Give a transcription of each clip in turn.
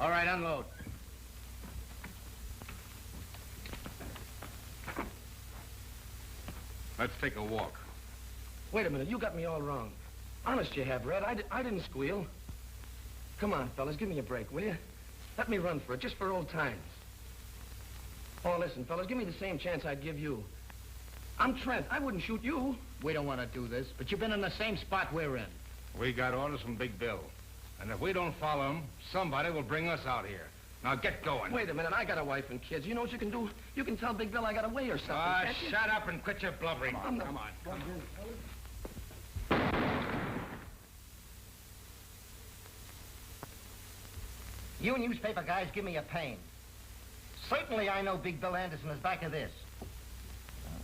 All right, unload. Let's take a walk. Wait a minute, you got me all wrong. Honest you have, Red. I didn't squeal. Come on, fellas, give me a break, will you? Let me run for it, just for old times. Oh, listen, fellas, give me the same chance I'd give you. I'm Trent. I wouldn't shoot you. We don't want to do this, but you've been in the same spot we're in. We got orders from Big Bill. And if we don't follow him, somebody will bring us out here. Now get going. Wait a minute, I got a wife and kids. You know what you can do? You can tell Big Bill I got away or something, can't you? Shut up and quit your blubbering. Come on. You newspaper guys give me a pain. Certainly I know Big Bill Anderson is back of this.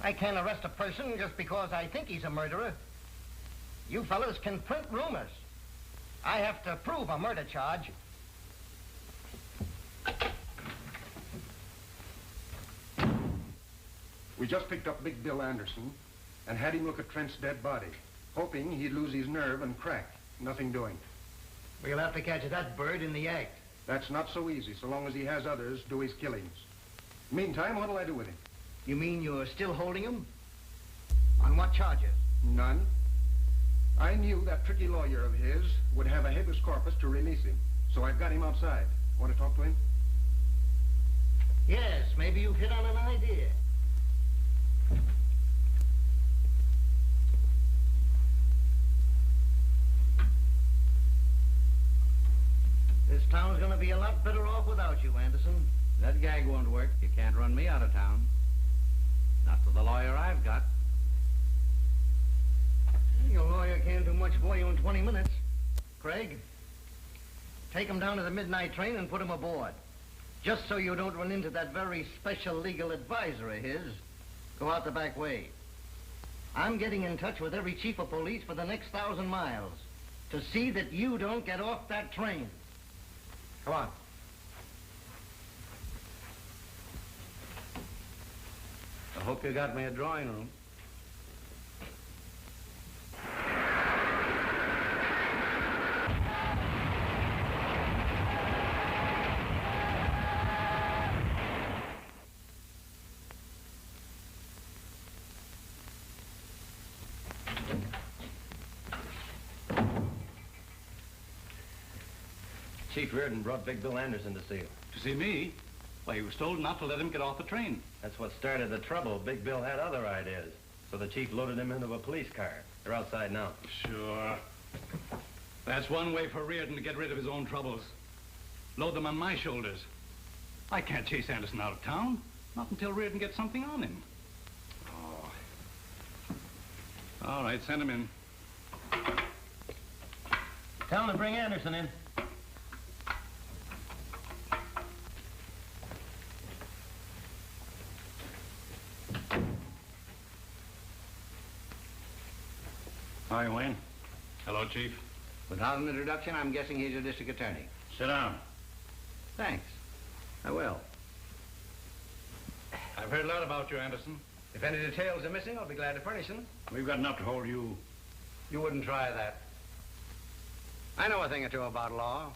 I can't arrest a person just because I think he's a murderer. You fellas can print rumors. I have to prove a murder charge. We just picked up Big Bill Anderson and had him look at Trent's dead body, hoping he'd lose his nerve and crack. Nothing doing. We'll have to catch that bird in the act. That's not so easy, so long as he has others do his killings. Meantime, what'll I do with him? You mean you're still holding him? On what charges? None. I knew that tricky lawyer of his would have a habeas corpus to release him, so I've got him outside. Want to talk to him? Yes, maybe you've hit on an idea. This town's gonna be a lot better off without you, Anderson. That gag won't work. You can't run me out of town. Not with the lawyer I've got. Your lawyer can't do much for you in 20 minutes. Craig, take him down to the midnight train and put him aboard. Just so you don't run into that very special legal advisor of his. Go out the back way. I'm getting in touch with every chief of police for the next 1,000 miles to see that you don't get off that train. Come on. I hope you got me a drawing room. Chief Reardon brought Big Bill Anderson to see you. To see me? Why, he was told not to let him get off the train. That's what started the trouble. Big Bill had other ideas. So the chief loaded him into a police car. They're outside now. Sure. That's one way for Reardon to get rid of his own troubles. Load them on my shoulders. I can't chase Anderson out of town. Not until Reardon gets something on him. Oh. All right, send him in. Tell him to bring Anderson in. Hi, Wayne. Hello, Chief. Without an introduction, I'm guessing he's a district attorney. Sit down. Thanks. I will. I've heard a lot about you, Anderson. If any details are missing, I'll be glad to furnish them. We've got enough to hold you. You wouldn't try that. I know a thing or two about law.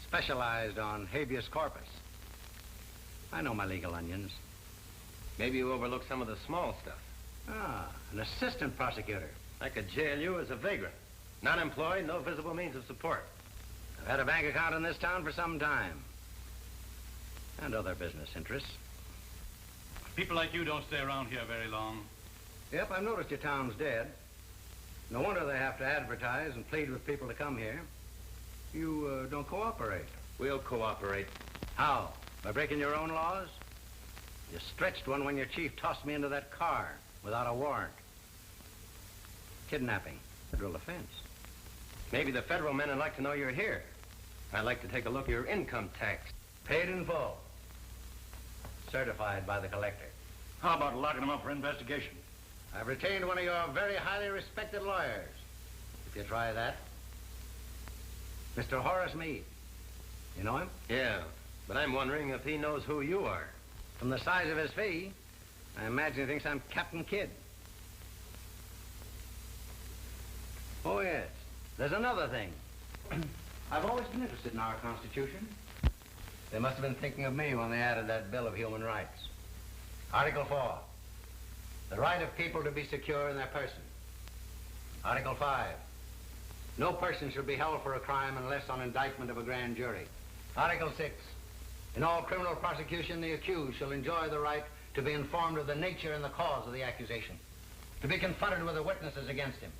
Specialized on habeas corpus. I know my legal onions. Maybe you overlooked some of the small stuff. Ah, an assistant prosecutor. I could jail you as a vagrant. Not employed, no visible means of support. I've had a bank account in this town for some time. And other business interests. People like you don't stay around here very long. Yep, I've noticed your town's dead. No wonder they have to advertise and plead with people to come here. You don't cooperate. We'll cooperate. How? By breaking your own laws? You stretched one when your chief tossed me into that car without a warrant. Kidnapping. Federal offense. Maybe the federal men would like to know you're here. I'd like to take a look at your income tax. Paid in full. Certified by the collector. How about locking him up for investigation? I've retained one of your very highly respected lawyers. If you try that. Mr. Horace Meade. You know him? Yeah, but I'm wondering if he knows who you are. From the size of his fee, I imagine he thinks I'm Captain Kidd. Oh, yes. There's another thing. I've always been interested in our Constitution. They must have been thinking of me when they added that Bill of Human Rights. Article 4, the right of people to be secure in their person. Article 5, no person shall be held for a crime unless on indictment of a grand jury. Article 6, in all criminal prosecution, the accused shall enjoy the right to be informed of the nature and the cause of the accusation, to be confronted with the witnesses against him,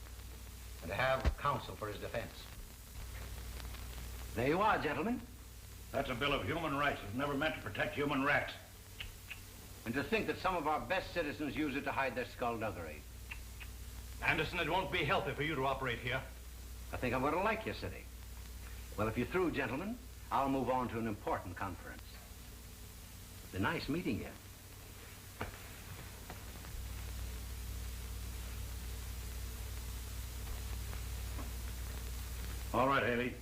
and to have counsel for his defense. There you are, gentlemen. That's a Bill of Human Rights. It's never meant to protect human rats. And to think that some of our best citizens use it to hide their skullduggery. Anderson, it won't be healthy for you to operate here. I think I'm going to like your city. Well, if you're through, gentlemen, I'll move on to an important conference. It's been nice meeting you. All right, Haley.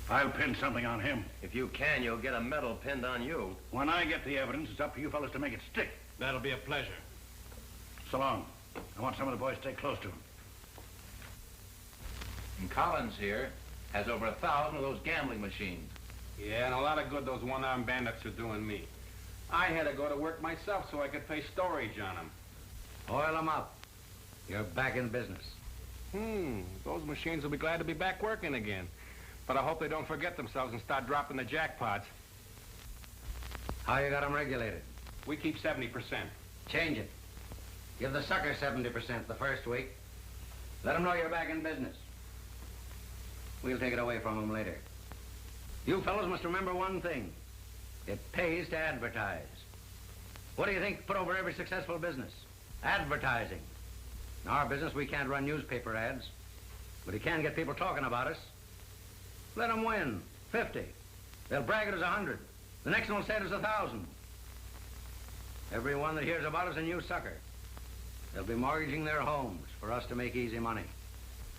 I'll pin something on him. If you can, you'll get a medal pinned on you. When I get the evidence, it's up to you fellas to make it stick. That'll be a pleasure. So long. I want some of the boys to stay close to him. And Collins here has over 1,000 of those gambling machines. Yeah, and a lot of good those one-armed bandits are doing me. I had to go to work myself so I could pay storage on them. Oil them up. You're back in business. Those machines will be glad to be back working again. But I hope they don't forget themselves and start dropping the jackpots. How you got them regulated? We keep 70%. Change it. Give the sucker 70% the first week. Let them know you're back in business. We'll take it away from them later. You fellows must remember one thing. It pays to advertise. What do you think put over every successful business? Advertising. In our business, we can't run newspaper ads, but you can get people talking about us. Let them win. 50. They'll brag it as 100. The next one will say it as 1,000. Everyone that hears about us a new sucker. They'll be mortgaging their homes for us to make easy money.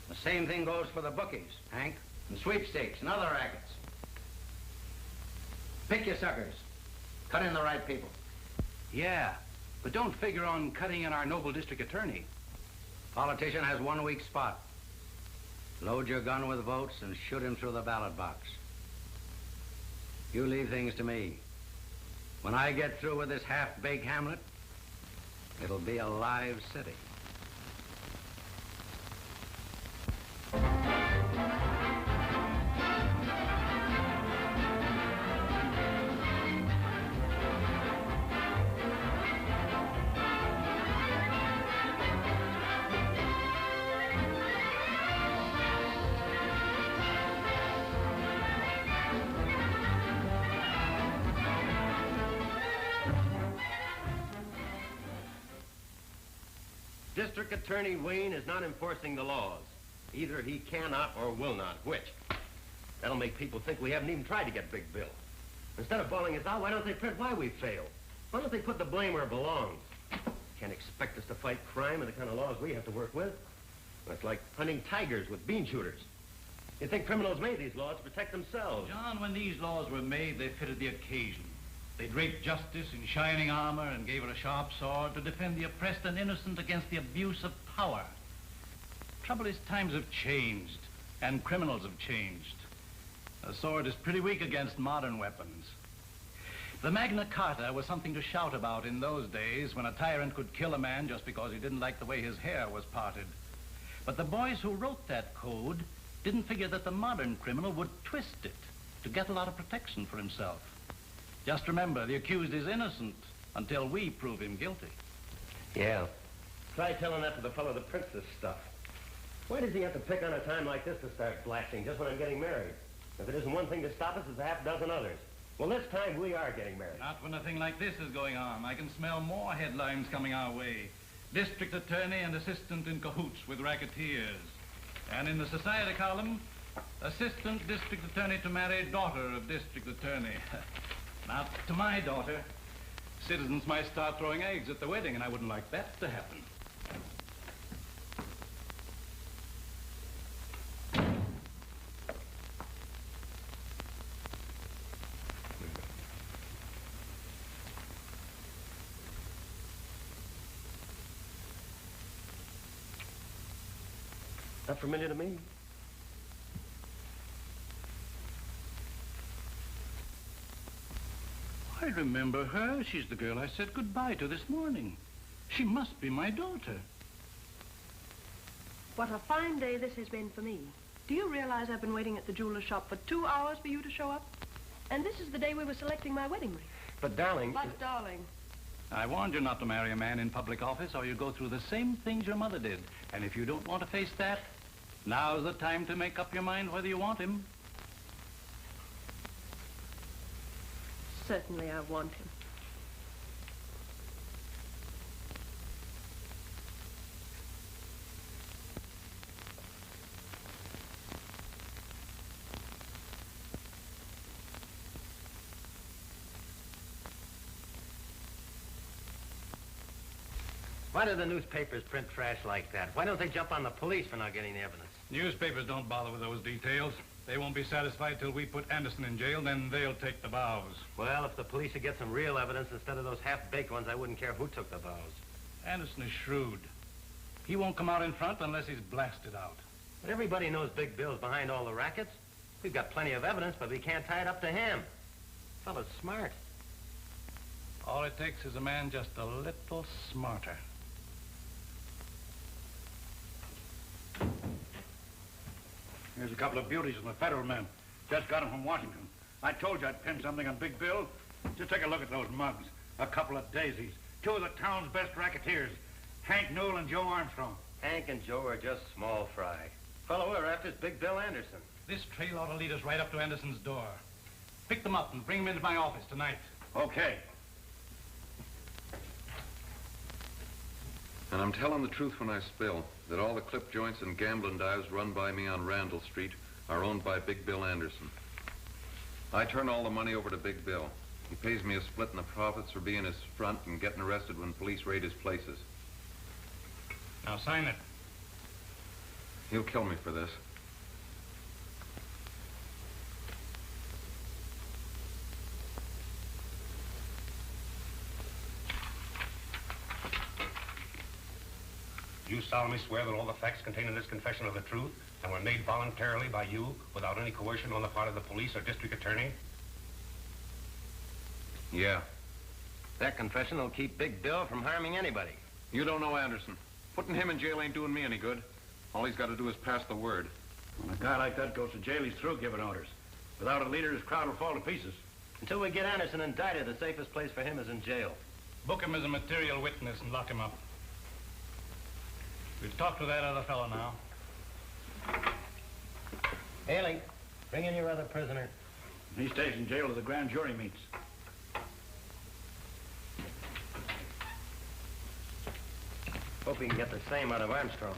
The same thing goes for the bookies, Hank, and sweepstakes and other rackets. Pick your suckers. Cut in the right people. Yeah, but don't figure on cutting in our noble district attorney. Politician has 1 weak spot. Load your gun with votes and shoot him through the ballot box. You leave things to me. When I get through with this half-baked hamlet, it'll be a live city. District Attorney Wayne is not enforcing the laws. Either he cannot or will not. Which? That'll make people think we haven't even tried to get Big Bill. Instead of bawling us out, why don't they print why we failed? Why don't they put the blame where it belongs? Can't expect us to fight crime and the kind of laws we have to work with. That's like hunting tigers with bean shooters. You'd think criminals made these laws to protect themselves. John, when these laws were made, they fitted the occasion. They draped justice in shining armor and gave her a sharp sword to defend the oppressed and innocent against the abuse of power. Trouble is, times have changed, and criminals have changed. A sword is pretty weak against modern weapons. The Magna Carta was something to shout about in those days when a tyrant could kill a man just because he didn't like the way his hair was parted. But the boys who wrote that code didn't figure that the modern criminal would twist it to get a lot of protection for himself. Just remember, the accused is innocent until we prove him guilty. Yeah. Try telling that to the fellow that prints this stuff. Why does he have to pick on a time like this to start blasting just when I'm getting married? If it isn't one thing to stop us, it's a half dozen others. Well, this time we are getting married. Not when a thing like this is going on. I can smell more headlines coming our way. District attorney and assistant in cahoots with racketeers. And in the society column, assistant district attorney to marry daughter of district attorney. Not to my daughter. Citizens might start throwing eggs at the wedding, and I wouldn't like that to happen. Not familiar to me. I remember her. She's the girl I said goodbye to this morning. She must be my daughter. What a fine day this has been for me. Do you realize I've been waiting at the jeweler's shop for 2 hours for you to show up? And this is the day we were selecting my wedding ring. But, darling... But, darling... I warned you not to marry a man in public office or you go through the same things your mother did. And if you don't want to face that, now's the time to make up your mind whether you want him. Certainly I want him. Why do the newspapers print trash like that? Why don't they jump on the police for not getting the evidence? Newspapers don't bother with those details. They won't be satisfied till we put Anderson in jail, then they'll take the vows. Well, if the police would get some real evidence instead of those half-baked ones, I wouldn't care who took the vows. Anderson is shrewd. He won't come out in front unless he's blasted out. But everybody knows Big Bill's behind all the rackets. We've got plenty of evidence, but we can't tie it up to him. Fella's smart. All it takes is a man just a little smarter. Here's a couple of beauties from the federal men. Just got them from Washington. I told you I'd pin something on Big Bill. Just take a look at those mugs. A couple of daisies. Two of the town's best racketeers. Hank Newell and Joe Armstrong. Hank and Joe are just small fry. Fellow we're after is Big Bill Anderson. This trail ought to lead us right up to Anderson's door. Pick them up and bring them into my office tonight. Okay. And I'm telling the truth when I spill that all the clip joints and gambling dives run by me on Randall Street are owned by Big Bill Anderson. I turn all the money over to Big Bill. He pays me a split in the profits for being his front and getting arrested when police raid his places. Now sign it. He'll kill me for this. You solemnly swear that all the facts contained in this confession are the truth and were made voluntarily by you without any coercion on the part of the police or district attorney? Yeah. That confession will keep Big Bill from harming anybody. You don't know Anderson. Putting him in jail ain't doing me any good. All he's got to do is pass the word. When a guy like that goes to jail, he's through giving orders. Without a leader, his crowd will fall to pieces. Until we get Anderson indicted, the safest place for him is in jail. Book him as a material witness and lock him up. We'll talk to that other fellow now. Haley, bring in your other prisoner. He stays in jail till the grand jury meets. Hope he can get the same out of Armstrong.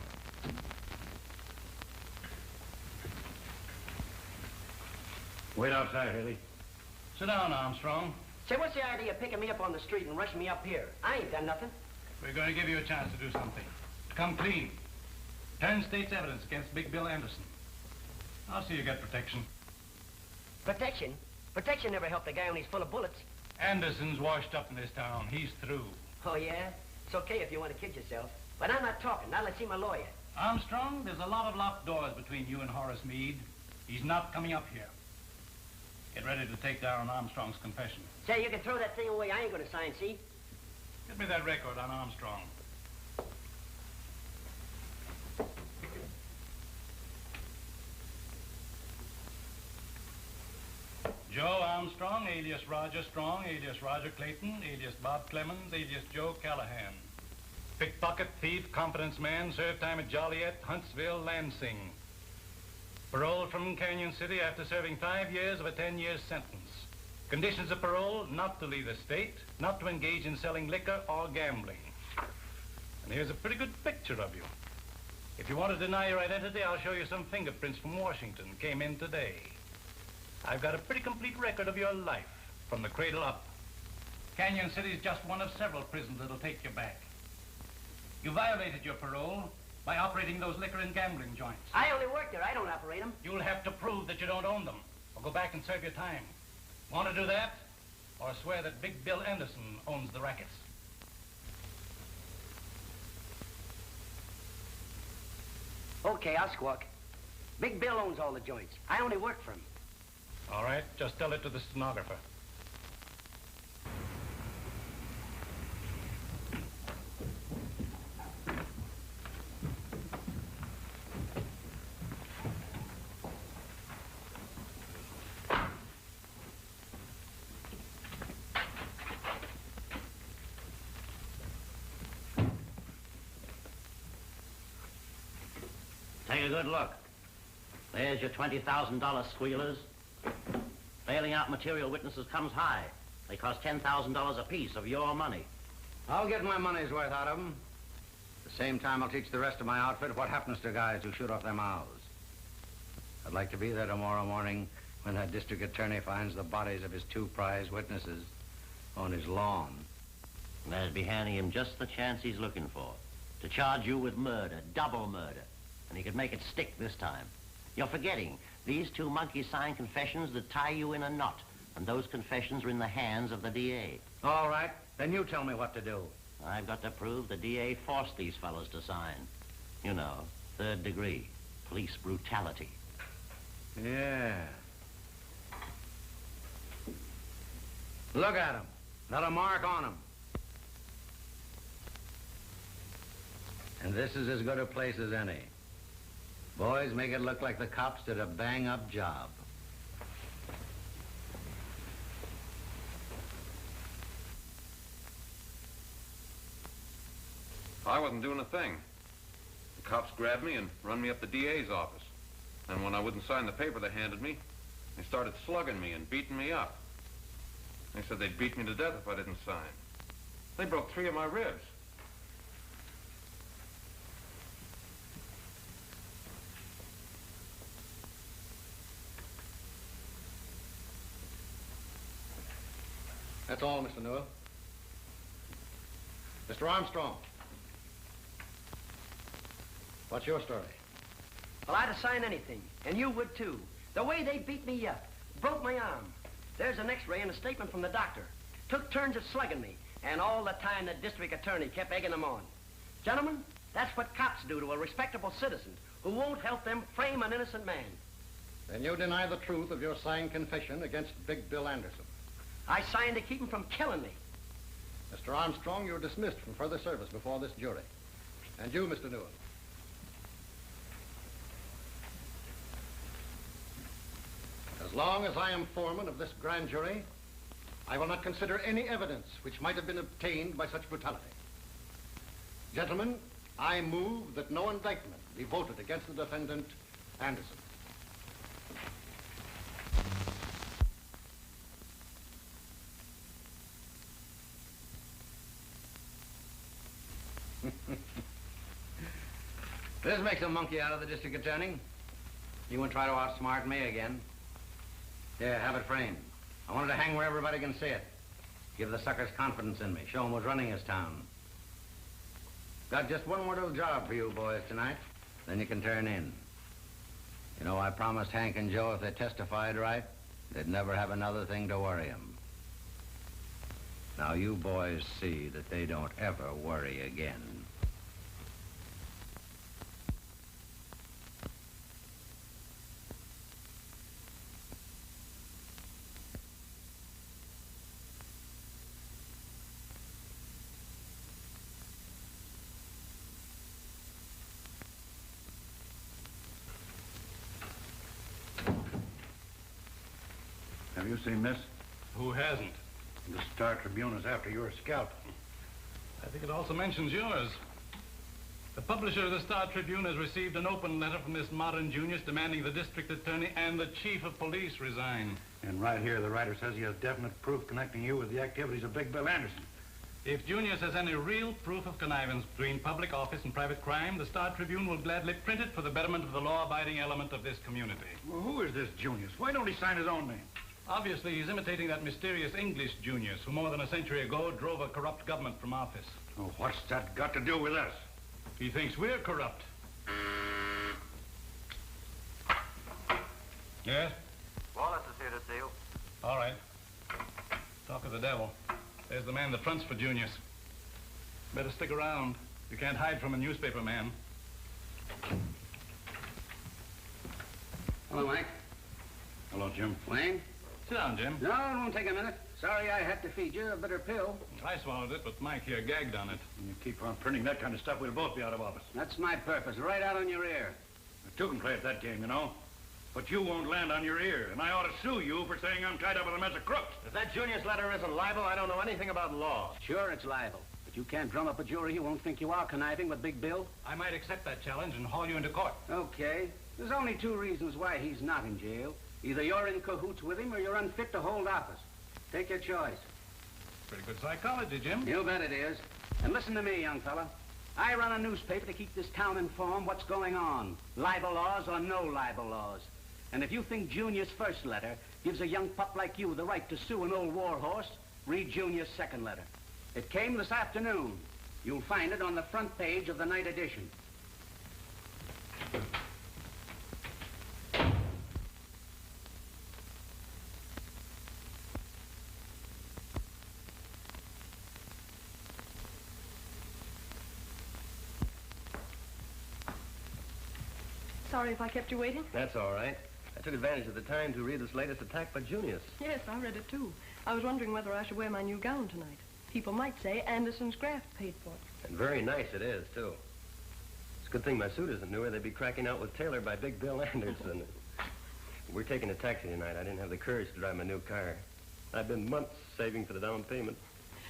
Wait outside, Haley. Sit down, Armstrong. Say, what's the idea of picking me up on the street and rushing me up here? I ain't done nothing. We're going to give you a chance to do something. To come clean. Turn state's evidence against Big Bill Anderson. I'll see you get protection. Protection? Protection never helped a guy when he's full of bullets. Anderson's washed up in this town. He's through. Oh, yeah? It's okay if you want to kid yourself. But I'm not talking. Now let's see my lawyer. Armstrong, there's a lot of locked doors between you and Horace Meade. He's not coming up here. Get ready to take down Armstrong's confession. Say, you can throw that thing away. I ain't going to sign, see? Get me that record on Armstrong. Joe Armstrong, alias Roger Strong, alias Roger Clayton, alias Bob Clemens, alias Joe Callahan. Pickpocket, thief, confidence man, served time at Joliet, Huntsville, Lansing. Paroled from Canyon City after serving 5 years of a 10-year sentence. Conditions of parole, not to leave the state, not to engage in selling liquor or gambling. And here's a pretty good picture of you. If you want to deny your identity, I'll show you some fingerprints from Washington. Came in today. I've got a pretty complete record of your life, from the cradle up. Canyon City's just one of several prisons that'll take you back. You violated your parole by operating those liquor and gambling joints. I only work there. I don't operate them. You'll have to prove that you don't own them, or go back and serve your time. Want to do that? Or swear that Big Bill Anderson owns the rackets? Okay, I'll squawk. Big Bill owns all the joints. I only work for him. All right, just tell it to the stenographer. good look. There's your $20,000 squealers. Bailing out material witnesses comes high. They cost $10,000 apiece of your money. I'll get my money's worth out of them. At the same time, I'll teach the rest of my outfit what happens to guys who shoot off their mouths. I'd like to be there tomorrow morning when that district attorney finds the bodies of his 2 prize witnesses on his lawn. And that'd be handing him just the chance he's looking for. To charge you with murder, double murder. And he could make it stick this time. You're forgetting. These 2 monkeys signed confessions that tie you in a knot. And those confessions are in the hands of the DA. All right. Then you tell me what to do. I've got to prove the DA forced these fellows to sign. You know, 3rd degree. Police brutality. Yeah. Look at them. Not a mark on them. And this is as good a place as any. Boys, make it look like the cops did a bang-up job. I wasn't doing a thing. The cops grabbed me and run me up the DA's office. And when I wouldn't sign the paper they handed me, they started slugging me and beating me up. They said they'd beat me to death if I didn't sign. They broke 3 of my ribs. That's all, Mr. Newell. Mr. Armstrong. What's your story? Well, I'd have signed anything, and you would too. The way they beat me up, broke my arm. There's an x-ray and a statement from the doctor. Took turns at slugging me, and all the time the district attorney kept egging them on. Gentlemen, that's what cops do to a respectable citizen who won't help them frame an innocent man. Then you deny the truth of your signed confession against Big Bill Anderson. I signed to keep him from killing me. Mr. Armstrong, you're dismissed from further service before this jury. And you, Mr. Newell. As long as I am foreman of this grand jury, I will not consider any evidence which might have been obtained by such brutality. Gentlemen, I move that no indictment be voted against the defendant, Anderson. This makes a monkey out of the district attorney. You won't try to outsmart me again. Here, have it framed. I want it to hang where everybody can see it. Give the suckers confidence in me. Show them who's running this town. Got just one more little job for you boys tonight. Then you can turn in. You know, I promised Hank and Joe if they testified right, they'd never have another thing to worry them. Now you boys see that they don't ever worry again. Have you seen this? Who hasn't? The Star Tribune is after your scalp. I think it also mentions yours. The publisher of the Star Tribune has received an open letter from this modern Junius demanding the district attorney and the chief of police resign. And right here, the writer says he has definite proof connecting you with the activities of Big Bill Anderson. If Junius has any real proof of connivance between public office and private crime, the Star Tribune will gladly print it for the betterment of the law-abiding element of this community. Well, who is this Junius? Why don't he sign his own name? Obviously, he's imitating that mysterious English Junius who more than a century ago drove a corrupt government from office. Oh, what's that got to do with us? He thinks we're corrupt. Yes? Wallace is here to see you. All right. Talk of the devil. There's the man that fronts for Junius. Better stick around. You can't hide from a newspaper man. Hello, Mike. Hello, Jim. Wayne? Sit down, Jim. No, it won't take a minute. Sorry I had to feed you a bitter pill. I swallowed it, but Mike here gagged on it. When you keep on printing that kind of stuff, we'll both be out of office. That's my purpose, right out on your ear. Two can play at that game, you know. But you won't land on your ear, and I ought to sue you for saying I'm tied up with a mess of crooks. If that Junius letter isn't libel, I don't know anything about law. Sure, it's libel. But you can't drum up a jury who won't think you are conniving with Big Bill. I might accept that challenge and haul you into court. Okay. There's only two reasons why he's not in jail. Either you're in cahoots with him or you're unfit to hold office. Take your choice. Pretty good psychology, Jim. You bet it is. And listen to me, young fella. I run a newspaper to keep this town informed what's going on. Libel laws or no libel laws. And if you think Junior's first letter gives a young pup like you the right to sue an old war horse, read Junior's second letter. It came this afternoon. You'll find it on the front page of the night edition. Sorry if I kept you waiting. That's all right. I took advantage of the time to read this latest attack by Junius. Yes, I read it too. I was wondering whether I should wear my new gown tonight. People might say Anderson's graft paid for it. And very nice it is, too. It's a good thing my suit isn't newer. They'd be cracking out with Taylor by Big Bill Anderson. We're taking a taxi tonight. I didn't have the courage to drive my new car. I've been months saving for the down payment.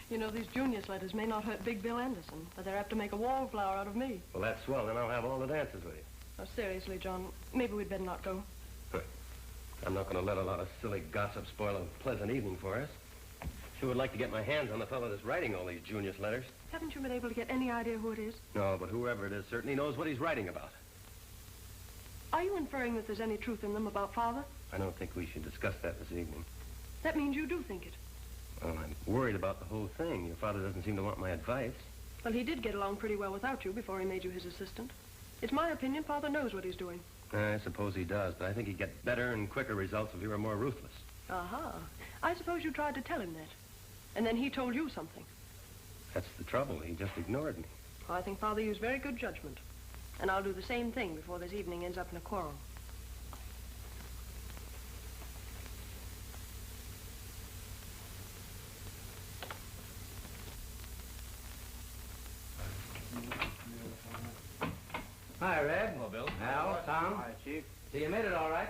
You know, these Junius letters may not hurt Big Bill Anderson, but they're apt to make a wallflower out of me. Well, that's swell. Then I'll have all the dances with you. Oh, seriously, John, maybe we'd better not go. I'm not going to let a lot of silly gossip spoil a pleasant evening for us. Sure would like to get my hands on the fellow that's writing all these Junius letters. Haven't you been able to get any idea who it is? No, but whoever it is certainly knows what he's writing about. Are you inferring that there's any truth in them about Father? I don't think we should discuss that this evening. That means you do think it. Well, I'm worried about the whole thing. Your father doesn't seem to want my advice. Well, he did get along pretty well without you before he made you his assistant. It's my opinion Father knows what he's doing. I suppose he does, but I think he'd get better and quicker results if he were more ruthless. Aha. I suppose you tried to tell him that. And then he told you something. That's the trouble. He just ignored me. Well, I think Father used very good judgment. And I'll do the same thing before this evening ends up in a quarrel. Hi, Red. Hello, Bill. Al, Tom. Hi, Chief. So you made it all right?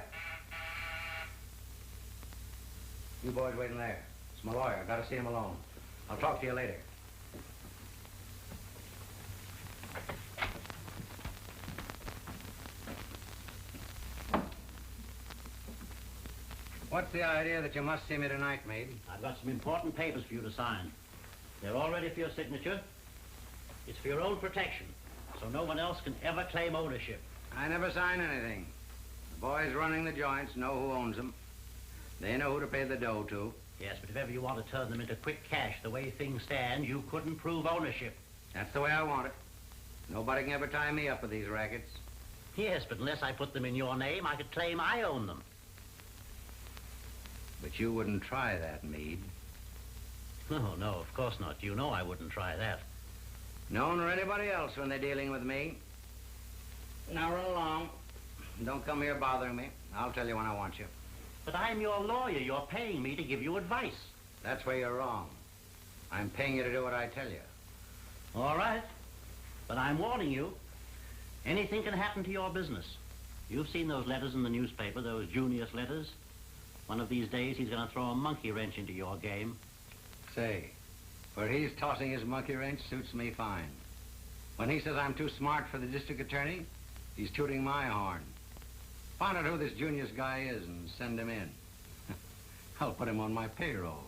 You boys waiting there. It's my lawyer. I've got to see him alone. I'll talk to you later. What's the idea that you must see me tonight, Meade? I've got some important papers for you to sign. They're all ready for your signature. It's for your own protection, so no one else can ever claim ownership. I never sign anything. The boys running the joints know who owns them. They know who to pay the dough to. Yes, but if ever you want to turn them into quick cash the way things stand, you couldn't prove ownership. That's the way I want it. Nobody can ever tie me up with these rackets. Yes, but unless I put them in your name, I could claim I own them. But you wouldn't try that, Meade. No, no, of course not. You know I wouldn't try that. No one or anybody else when they're dealing with me. Now run along. Don't come here bothering me. I'll tell you when I want you. But I'm your lawyer. You're paying me to give you advice. That's where you're wrong. I'm paying you to do what I tell you. All right. But I'm warning you. Anything can happen to your business. You've seen those letters in the newspaper, those Junius letters. One of these days, he's going to throw a monkey wrench into your game. Say, where he's tossing his monkey wrench suits me fine. When he says I'm too smart for the district attorney, he's tooting my horn. Find out who this Junius guy is and send him in. I'll put him on my payroll.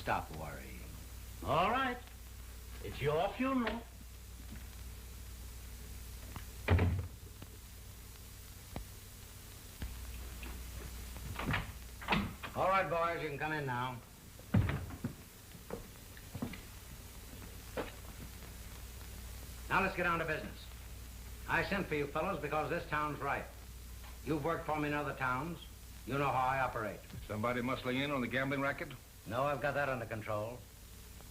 Stop worrying. All right. It's your funeral. All right, boys, you can come in now. Now let's get down to business. I sent for you fellows because this town's right. You've worked for me in other towns. You know how I operate. Somebody muscling in on the gambling racket? No, I've got that under control.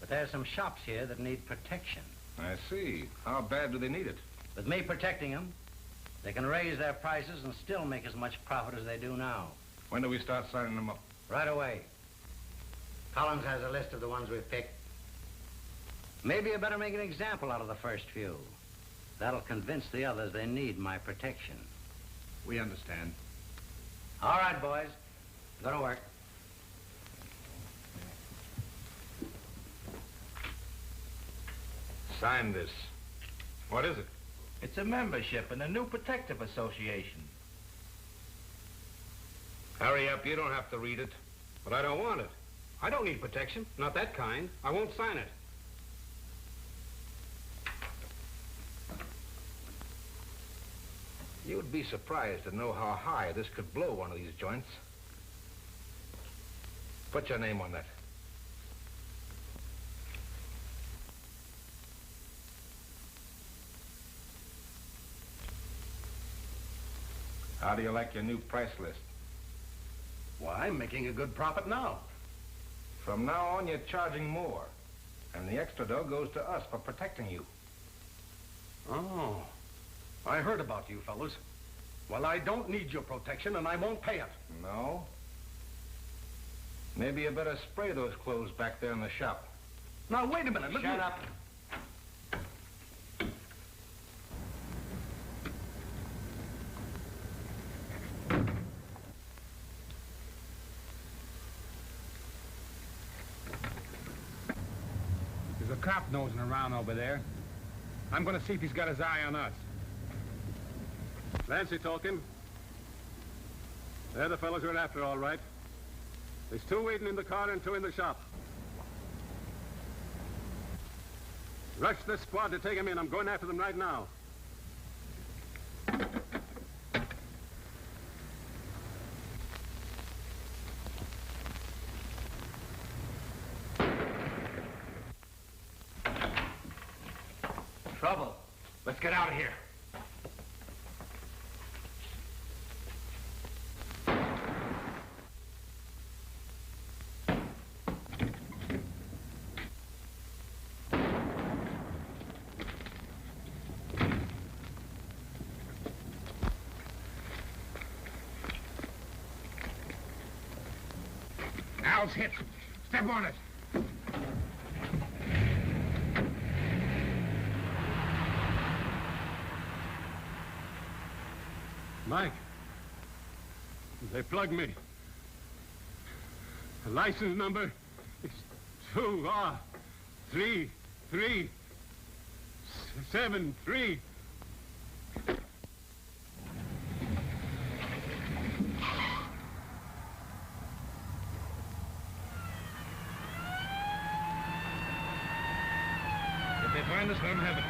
But there's some shops here that need protection. I see. How bad do they need it? With me protecting them, they can raise their prices and still make as much profit as they do now. When do we start signing them up? Right away. Collins has a list of the ones we've picked. Maybe you better make an example out of the first few. That'll convince the others they need my protection. We understand. All right, boys. Go to work. Sign this. What is it? It's a membership in a new protective association. Hurry up, you don't have to read it. But I don't want it. I don't need protection. Not that kind. I won't sign it. You'd be surprised to know how high this could blow one of these joints. Put your name on that. How do you like your new price list? Why, I'm making a good profit now. From now on, you're charging more. And the extra dough goes to us for protecting you. Oh, I heard about you fellas. Well, I don't need your protection, and I won't pay it. No? Maybe you better spray those clothes back there in the shop. Now, wait a minute. Shut up. There's a cop nosing around over there. I'm going to see if he's got his eye on us. Fancy talking. They're the fellows we're after, all right. There's 2 waiting in the car and 2 in the shop. Rush this squad to take them in. I'm going after them right now. Trouble. Let's get out of here. Al's hit. Step on it. Mike, they plugged me. The license number is 2R3373. If they find us, let them have it.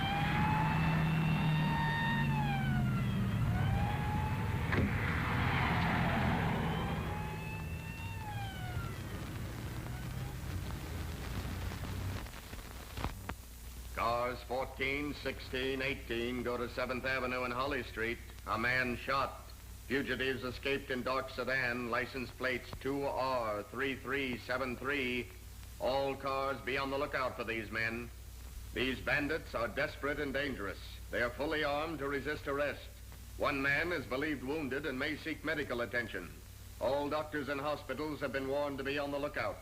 Cars 14, 16, 18 go to 7th Avenue and Holly Street. A man shot. Fugitives escaped in dark sedan. License plates 2R3373. All cars be on the lookout for these men. These bandits are desperate and dangerous. They are fully armed to resist arrest. One man is believed wounded and may seek medical attention. All doctors and hospitals have been warned to be on the lookout.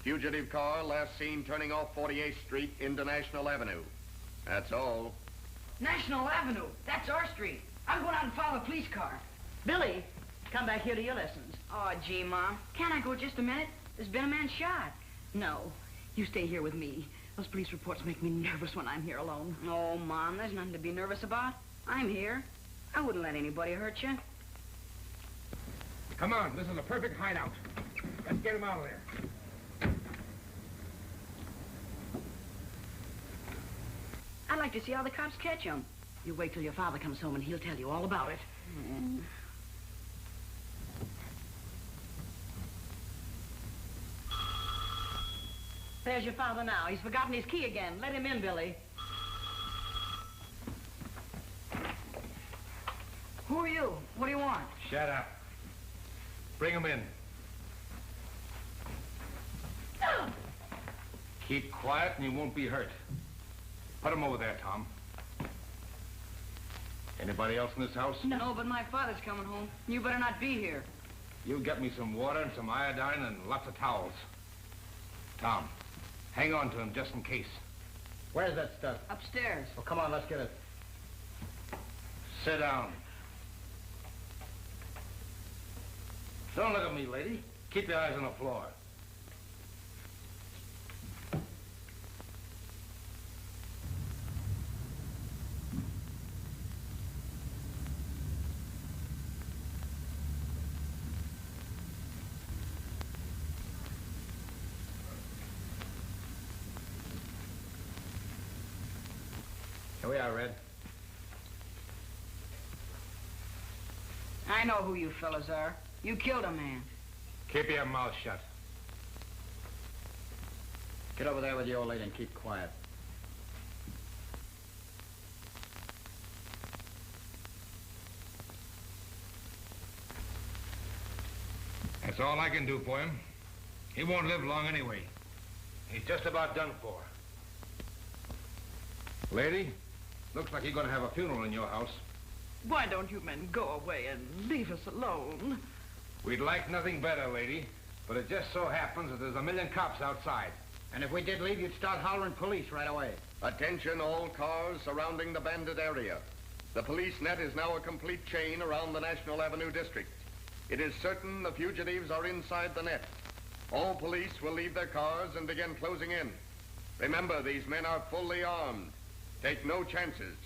Fugitive car last seen turning off 48th Street into National Avenue. That's all. National Avenue. That's our street. I'm going out and follow a police car. Billy, come back here to your lessons. Oh, gee, Mom. Can't I go just a minute? There's been a man shot. No. You stay here with me. Those police reports make me nervous when I'm here alone. Oh, Mom, there's nothing to be nervous about. I'm here. I wouldn't let anybody hurt you. Come on, this is a perfect hideout. Let's get him out of there. I'd like to see how the cops catch him. You wait till your father comes home and he'll tell you all about it. There's your father now. He's forgotten his key again. Let him in, Billy. Who are you? What do you want? Shut up. Bring him in. Keep quiet and you won't be hurt. Put him over there, Tom. Anybody else in this house? No, but my father's coming home. You better not be here. You get me some water and some iodine and lots of towels. Tom, hang on to him just in case. Where's that stuff? Upstairs. Oh, come on, let's get it. Sit down. Don't look at me, lady. Keep your eyes on the floor. Here we are, Red. I know who you fellas are. You killed a man. Keep your mouth shut. Get over there with the old lady and keep quiet. That's all I can do for him. He won't live long anyway. He's just about done for. Lady, looks like you're going to have a funeral in your house. Why don't you men go away and leave us alone? We'd like nothing better, lady, but it just so happens that there's a million cops outside. And if we did leave, you'd start hollering police right away. Attention all cars surrounding the bandit area. The police net is now a complete chain around the National Avenue district. It is certain the fugitives are inside the net. All police will leave their cars and begin closing in. Remember, these men are fully armed. Take no chances.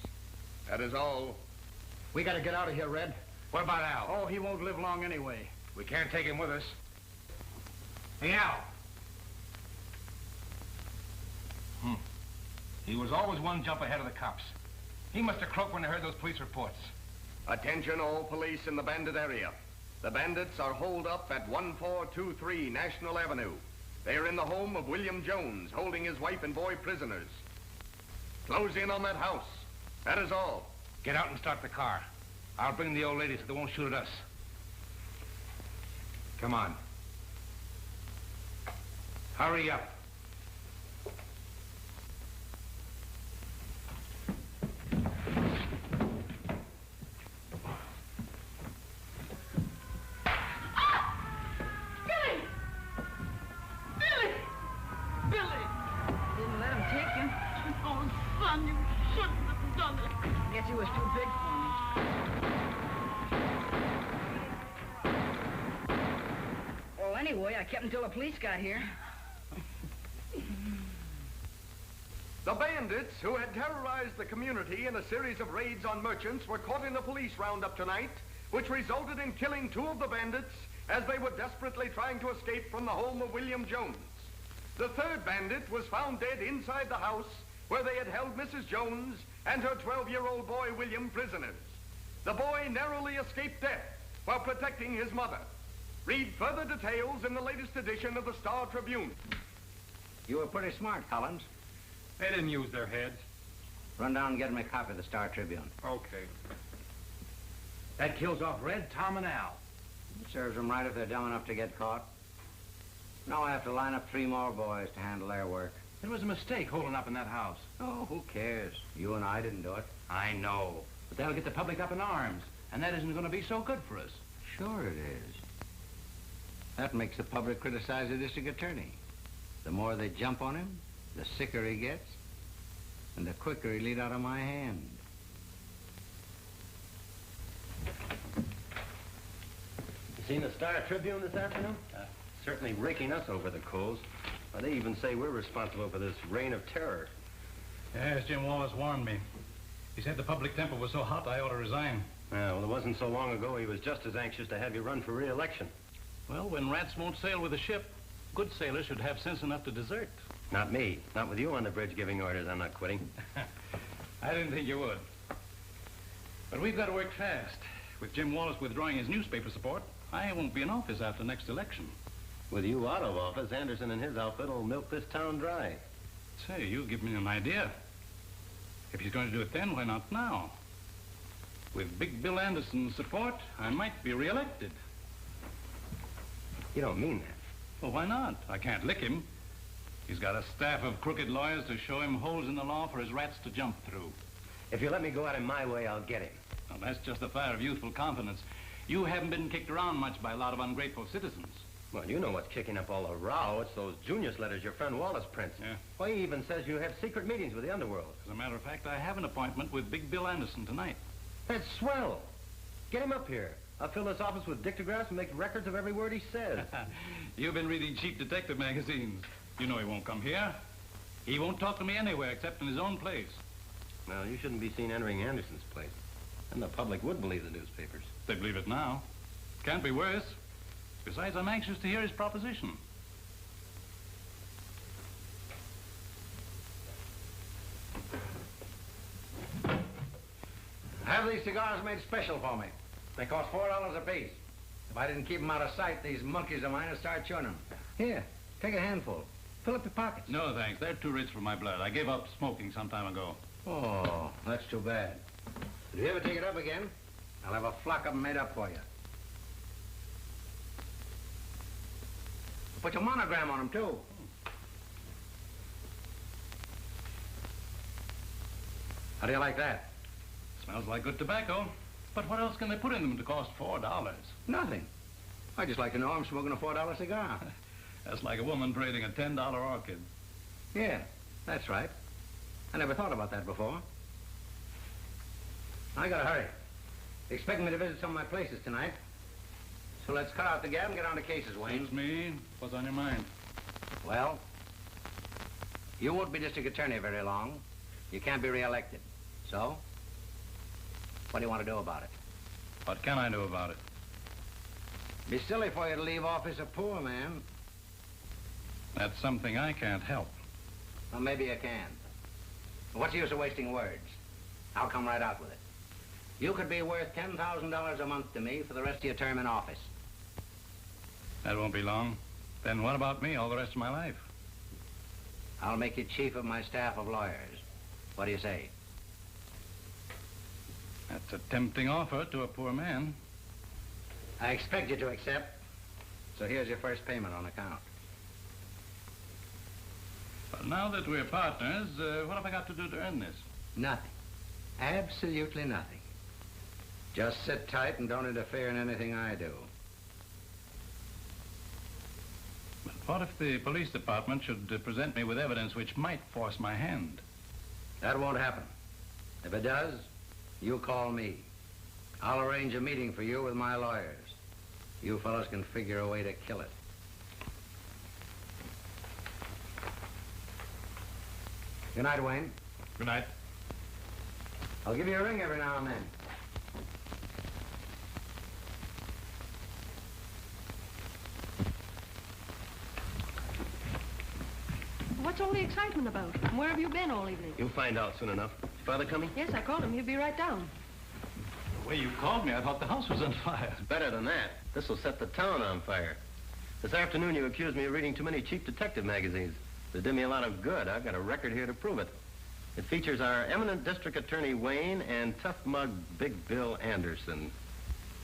That is all. We gotta get out of here, Red. What about Al? Oh, he won't live long anyway. We can't take him with us. Hey, Al. He was always one jump ahead of the cops. He must have croaked when they heard those police reports. Attention all police in the bandit area. The bandits are holed up at 1423 National Avenue. They are in the home of William Jones, holding his wife and boy prisoners. Close in on that house. That is all. Get out and start the car. I'll bring the old lady so they won't shoot at us. Come on. Hurry up. He was too big for me. Well, anyway, I kept him till the police got here. The bandits who had terrorized the community in a series of raids on merchants were caught in a police roundup tonight, which resulted in killing 2 of the bandits as they were desperately trying to escape from the home of William Jones. The 3rd bandit was found dead inside the house where they had held Mrs. Jones and her 12-year-old boy, William, prisoners. The boy narrowly escaped death while protecting his mother. Read further details in the latest edition of the Star Tribune. You were pretty smart, Collins. They didn't use their heads. Run down and get him a copy of the Star Tribune. Okay. That kills off Red, Tom, and Al. It serves them right if they're dumb enough to get caught. Now I have to line up 3 more boys to handle their work. It was a mistake holding up in that house. Oh, who cares? You and I didn't do it. I know. But that'll get the public up in arms, and that isn't going to be so good for us. Sure it is. That makes the public criticize the district attorney. The more they jump on him, the sicker he gets, and the quicker he'll eat out of my hand. You seen the Star Tribune this afternoon? Certainly raking us over the coals. They even say we're responsible for this reign of terror. Yes, Jim Wallace warned me. He said the public temper was so hot I ought to resign. Yeah, well, it wasn't so long ago he was just as anxious to have you run for re-election. Well, when rats won't sail with a ship, good sailors should have sense enough to desert. Not me. Not with you on the bridge giving orders. I'm not quitting. I didn't think you would. But we've got to work fast. With Jim Wallace withdrawing his newspaper support, I won't be in office after next election. With you out of office, Anderson and his outfit will milk this town dry. Say, you give me an idea. If he's going to do it then, why not now? With Big Bill Anderson's support, I might be re-elected. You don't mean that. Well, why not? I can't lick him. He's got a staff of crooked lawyers to show him holes in the law for his rats to jump through. If you let me go at him my way, I'll get him. Well, that's just the fire of youthful confidence. You haven't been kicked around much by a lot of ungrateful citizens. Well, you know what's kicking up all the row. It's those Junius letters your friend Wallace prints. Yeah. Why, he even says you have secret meetings with the underworld. As a matter of fact, I have an appointment with Big Bill Anderson tonight. That's swell. Get him up here. I'll fill this office with dictographs and make records of every word he says. You've been reading cheap detective magazines. You know he won't come here. He won't talk to me anywhere except in his own place. Well, you shouldn't be seen entering Anderson's place. And the public would believe the newspapers. They believe it now. Can't be worse. Besides, I'm anxious to hear his proposition. have these cigars made special for me. They cost $4 apiece. If I didn't keep them out of sight, these monkeys of mine would start chewing them. Here, take a handful. Fill up your pockets. No, thanks. They're too rich for my blood. I gave up smoking some time ago. Oh, that's too bad. If you ever take it up again, I'll have a flock of them made up for you. Put your monogram on them, too. How do you like that? Smells like good tobacco. But what else can they put in them to cost $4? Nothing. I just like to know I'm smoking a $4 cigar. That's like a woman trading a $10 orchid. Yeah, that's right. I never thought about that before. I gotta hurry. They expect me to visit some of my places tonight. So let's cut out the gab and get on to cases, Wayne. Excuse me. What's on your mind? Well, you won't be district attorney very long. You can't be reelected. So, what do you want to do about it? What can I do about it? Be silly for you to leave office a poor man. That's something I can't help. Well, maybe you can. What's the use of wasting words? I'll come right out with it. You could be worth $10,000 a month to me for the rest of your term in office. That won't be long. Then what about me all the rest of my life? I'll make you chief of my staff of lawyers. What do you say? That's a tempting offer to a poor man. I expect you to accept. So here's your first payment on account. But now that we're partners, what have I got to do to earn this? Nothing. Absolutely nothing. Just sit tight and don't interfere in anything I do. But what if the police department should present me with evidence which might force my hand? That won't happen. If it does, you call me. I'll arrange a meeting for you with my lawyers. You fellows can figure a way to kill it. Good night, Wayne. Good night. I'll give you a ring every now and then. What's all the excitement about? And where have you been all evening? You'll find out soon enough. Father coming? Yes, I called him. He'll be right down. The way you called me, I thought the house was on fire. Better than that. This will set the town on fire. This afternoon you accused me of reading too many cheap detective magazines. They did me a lot of good. I've got a record here to prove it. It features our eminent district attorney Wayne and tough mug Big Bill Anderson.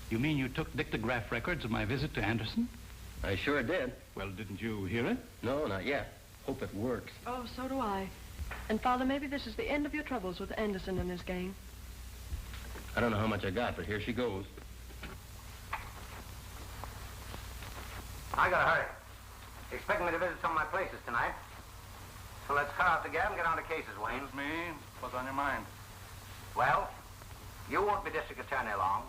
You mean you took dictograph records of my visit to Anderson? I sure did. Well, didn't you hear it? No, not yet. Hope it works. Oh, so do I. And, Father, maybe this is the end of your troubles with Anderson and his gang. I don't know how much I got, but here she goes. I gotta hurry. You're expecting me to visit some of my places tonight. So let's cut out the gab and get on to cases, Wayne. That's me. What's on your mind? Well, you won't be district attorney long.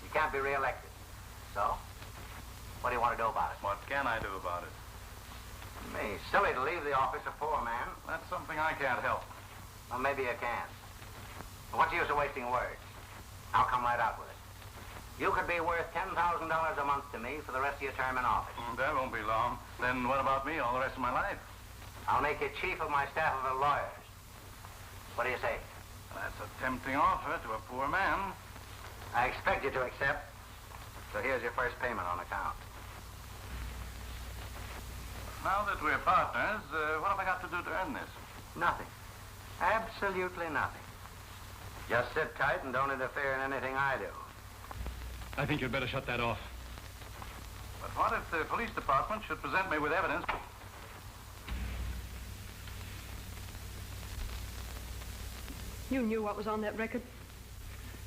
You can't be reelected. So, what do you want to do about it? What can I do about it? Me, silly to leave the office a poor man. That's something I can't help. Well, maybe you can. What's the use of wasting words? I'll come right out with it. You could be worth $10,000 a month to me for the rest of your term in office. That won't be long. Then what about me all the rest of my life? I'll make you chief of my staff of lawyers. What do you say? That's a tempting offer to a poor man. I expect you to accept. So here's your first payment on account. Now that we're partners, what have I got to do to earn this? Nothing. Absolutely nothing. Just sit tight and don't interfere in anything I do. I think you'd better shut that off. But what if the police department should present me with evidence? You knew what was on that record?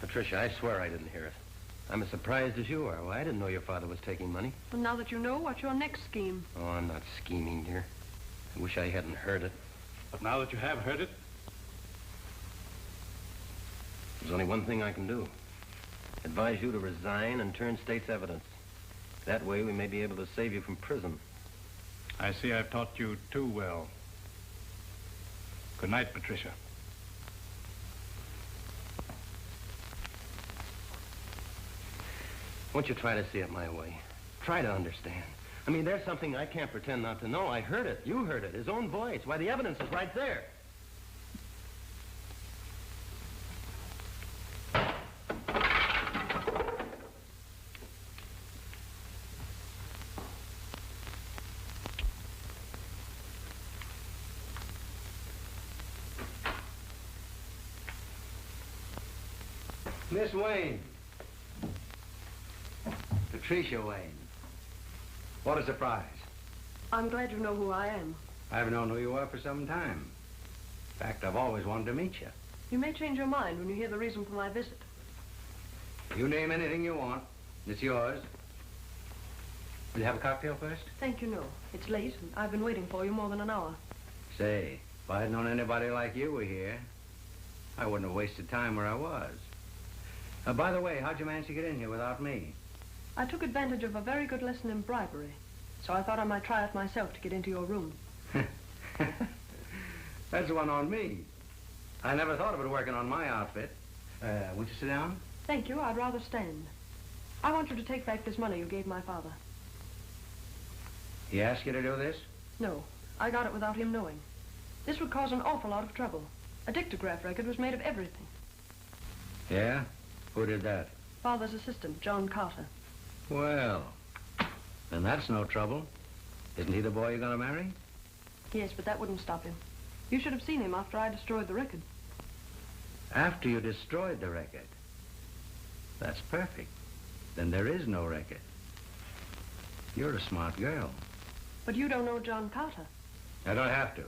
Patricia, I swear I didn't hear it. I'm as surprised as you are. Well, I didn't know your father was taking money. Well, now that you know, what's your next scheme? Oh, I'm not scheming, dear. I wish I hadn't heard it. But now that you have heard it? There's only one thing I can do. Advise you to resign and turn state's evidence. That way we may be able to save you from prison. I see I've taught you too well. Good night, Patricia. Won't you try to see it my way? Try to understand. I mean, there's something I can't pretend not to know. I heard it. You heard it. His own voice. Why, the evidence is right there. Miss Wayne. Patricia Wayne. What a surprise. I'm glad you know who I am. I've known who you are for some time. In fact, I've always wanted to meet you. You may change your mind when you hear the reason for my visit. You name anything you want. It's yours. Will you have a cocktail first? Thank you, no. It's late, and I've been waiting for you more than an hour. Say, if I'd known anybody like you were here, I wouldn't have wasted time where I was. By the way, how'd you manage to get in here without me? I took advantage of a very good lesson in bribery, so I thought I might try it myself to get into your room. That's one on me. I never thought of it working on my outfit. Won't you sit down? Thank you. I'd rather stand. I want you to take back this money you gave my father. He asked you to do this? No. I got it without him knowing. This would cause an awful lot of trouble. A dictograph record was made of everything. Yeah? Who did that? Father's assistant, John Carter. Well, then that's no trouble. Isn't he the boy you're going to marry? Yes, but that wouldn't stop him. You should have seen him after I destroyed the record. After you destroyed the record? That's perfect. Then there is no record. You're a smart girl. But you don't know John Carter. I don't have to.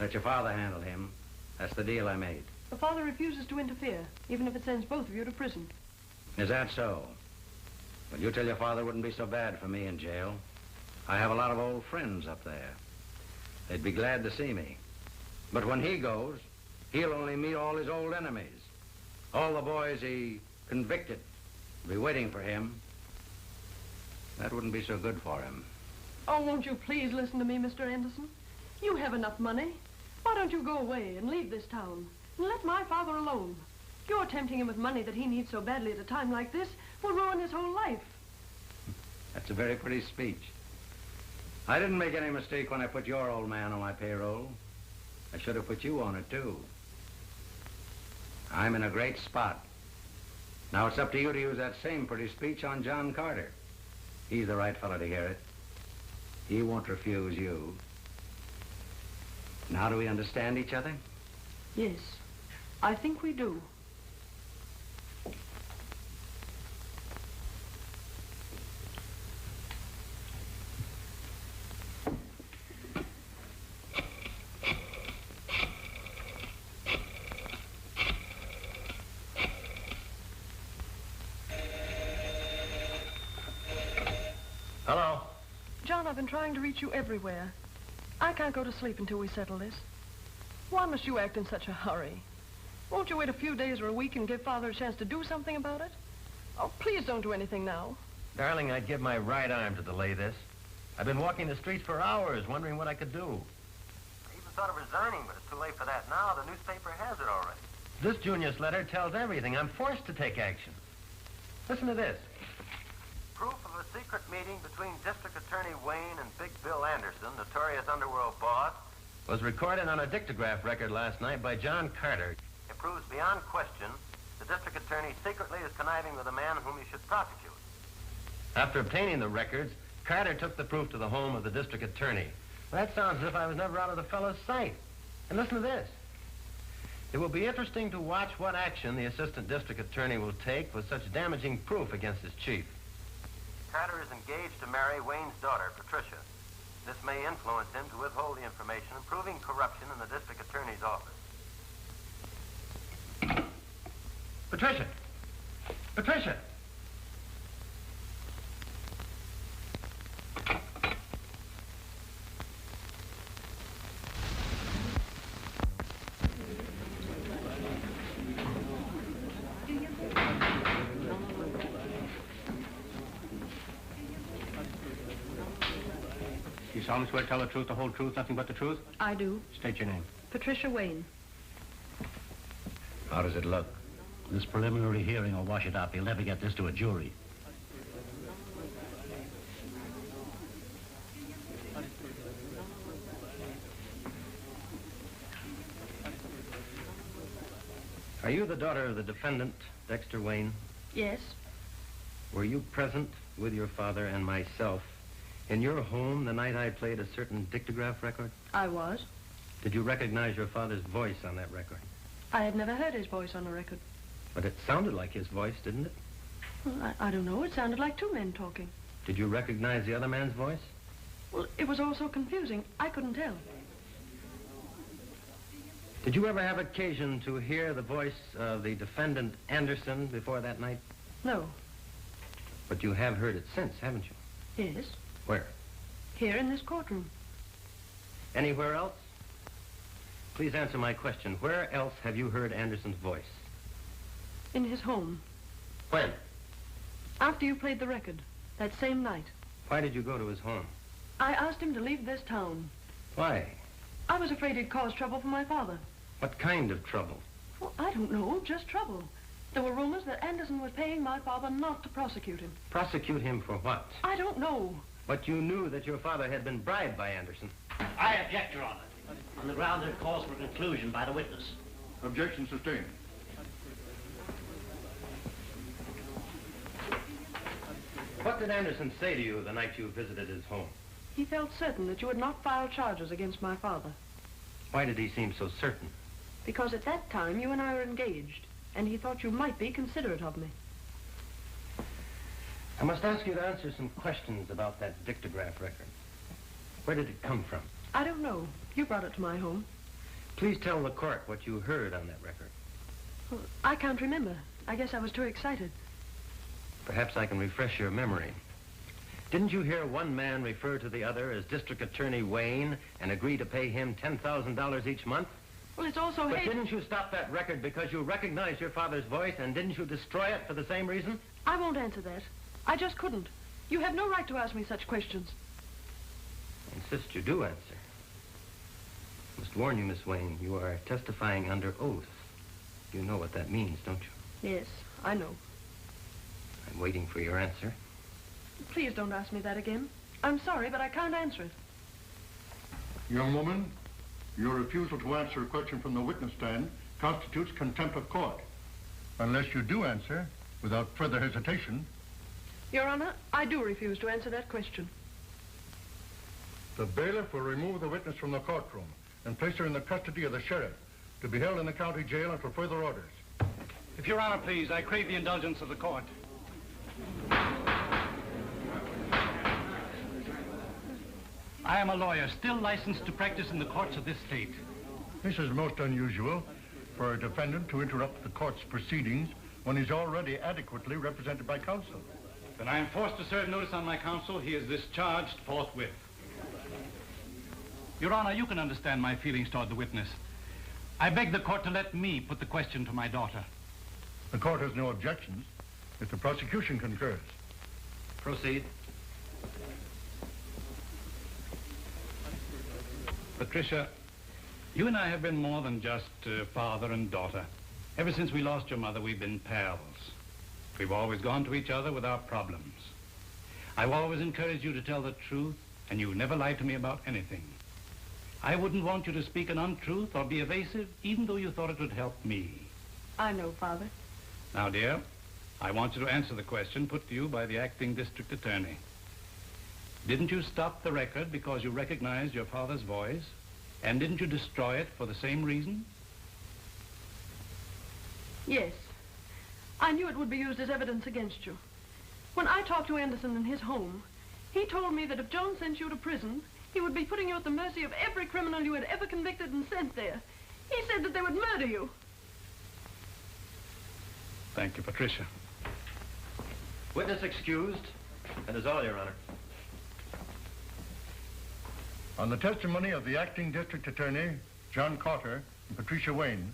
Let your father handle him. That's the deal I made. The father refuses to interfere, even if it sends both of you to prison. Is that so? Well, you tell your father it wouldn't be so bad for me in jail. I have a lot of old friends up there. They'd be glad to see me. But when he goes, he'll only meet all his old enemies. All the boys he convicted will be waiting for him. That wouldn't be so good for him. Oh, won't you please listen to me, Mr. Anderson? You have enough money. Why don't you go away and leave this town and let my father alone? You're tempting him with money that he needs so badly at a time like this will ruin his whole life. That's a very pretty speech. I didn't make any mistake when I put your old man on my payroll. I should have put you on it, too. I'm in a great spot. Now it's up to you to use that same pretty speech on John Carter. He's the right fellow to hear it. He won't refuse you. Now do we understand each other? Yes, I think we do. Hello? John, I've been trying to reach you everywhere. I can't go to sleep until we settle this. Why must you act in such a hurry? Won't you wait a few days or a week and give Father a chance to do something about it? Oh, please don't do anything now. Darling, I'd give my right arm to delay this. I've been walking the streets for hours, wondering what I could do. I even thought of resigning, but it's too late for that now. The newspaper has it already. This Junius letter tells everything. I'm forced to take action. Listen to this. Proof of a secret meeting between District Attorney Wayne and Big Bill Anderson, notorious underworld boss, Was recorded on a dictograph record last night by John Carter. It proves beyond question the district attorney secretly is conniving with a man whom he should prosecute. After obtaining the records, Carter took the proof to the home of the district attorney. Well, that sounds as if I was never out of the fellow's sight. And listen to this. It will be interesting to watch what action the assistant district attorney will take with such damaging proof against his chief. Carter is engaged to marry Wayne's daughter, Patricia. This may influence him to withhold the information, proving corruption in the district attorney's office. Patricia! Patricia! You solemnly swear to tell the truth, the whole truth, nothing but the truth? I do. State your name. Patricia Wayne. How does it look? This preliminary hearing will wash it up. He'll never get this to a jury. Are you the daughter of the defendant, Dexter Wayne? Yes. Were you present with your father and myself in your home the night I played a certain dictograph record? I was. Did you recognize your father's voice on that record? I had never heard his voice on a record. But it sounded like his voice, didn't it? Well, I don't know. It sounded like two men talking. Did you recognize the other man's voice? Well, it was all so confusing. I couldn't tell. Did you ever have occasion to hear the voice of the defendant Anderson before that night? No. But you have heard it since, haven't you? Yes. Where? Here in this courtroom. Anywhere else? Please answer my question. Where else have you heard Anderson's voice? In his home. When? After you played the record. That same night. Why did you go to his home? I asked him to leave this town. Why? I was afraid he'd cause trouble for my father. What kind of trouble? Well, I don't know. Just trouble. There were rumors that Anderson was paying my father not to prosecute him. Prosecute him for what? I don't know. But you knew that your father had been bribed by Anderson. I object, Your Honor, on the ground that it calls for conclusion by the witness. Objection sustained. What did Anderson say to you the night you visited his home? He felt certain that you had not filed charges against my father. Why did he seem so certain? Because at that time you and I were engaged, and he thought you might be considerate of me. I must ask you to answer some questions about that dictograph record. Where did it come from? I don't know. You brought it to my home. Please tell the court what you heard on that record. Well, I can't remember. I guess I was too excited. Perhaps I can refresh your memory. Didn't you hear one man refer to the other as District Attorney Wayne and agree to pay him $10,000 each month? Well, it's also... But didn't you stop that record because you recognized your father's voice, and didn't you destroy it for the same reason? I won't answer that. I just couldn't. You have no right to ask me such questions. I insist you do answer. I must warn you, Miss Wayne, you are testifying under oath. You know what that means, don't you? Yes, I know. I'm waiting for your answer. Please don't ask me that again. I'm sorry, but I can't answer it. Young woman, your refusal to answer a question from the witness stand constitutes contempt of court. Unless you do answer, without further hesitation. Your Honor, I do refuse to answer that question. The bailiff will remove the witness from the courtroom and place her in the custody of the sheriff to be held in the county jail until further orders. If Your Honor, please, I crave the indulgence of the court. I am a lawyer, still licensed to practice in the courts of this state. This is most unusual for a defendant to interrupt the court's proceedings when he's already adequately represented by counsel. Then I am forced to serve notice on my counsel. He is discharged forthwith. Your Honor, you can understand my feelings toward the witness. I beg the court to let me put the question to my daughter. The court has no objections if the prosecution concurs. Proceed. Patricia, you and I have been more than just father and daughter. Ever since we lost your mother, we've been pals. We've always gone to each other with our problems. I've always encouraged you to tell the truth, and you never lied to me about anything. I wouldn't want you to speak an untruth or be evasive, even though you thought it would help me. I know, Father. Now, dear, I want you to answer the question put to you by the acting district attorney. Didn't you stop the record because you recognized your father's voice? And didn't you destroy it for the same reason? Yes. I knew it would be used as evidence against you. When I talked to Anderson in his home, he told me that if Jones sent you to prison, he would be putting you at the mercy of every criminal you had ever convicted and sent there. He said that they would murder you. Thank you, Patricia. Witness excused. That is all, Your Honor. On the testimony of the acting district attorney, John Carter, and Patricia Wayne,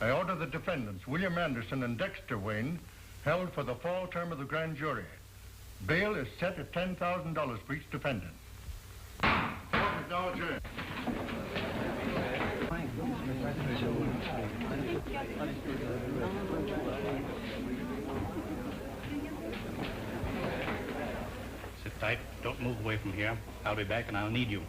I order the defendants, William Anderson and Dexter Wayne, held for the fall term of the grand jury. Bail is set at $10,000 for each defendant. Court is now adjourned. Sit tight. Don't move away from here. I'll be back and I'll need you.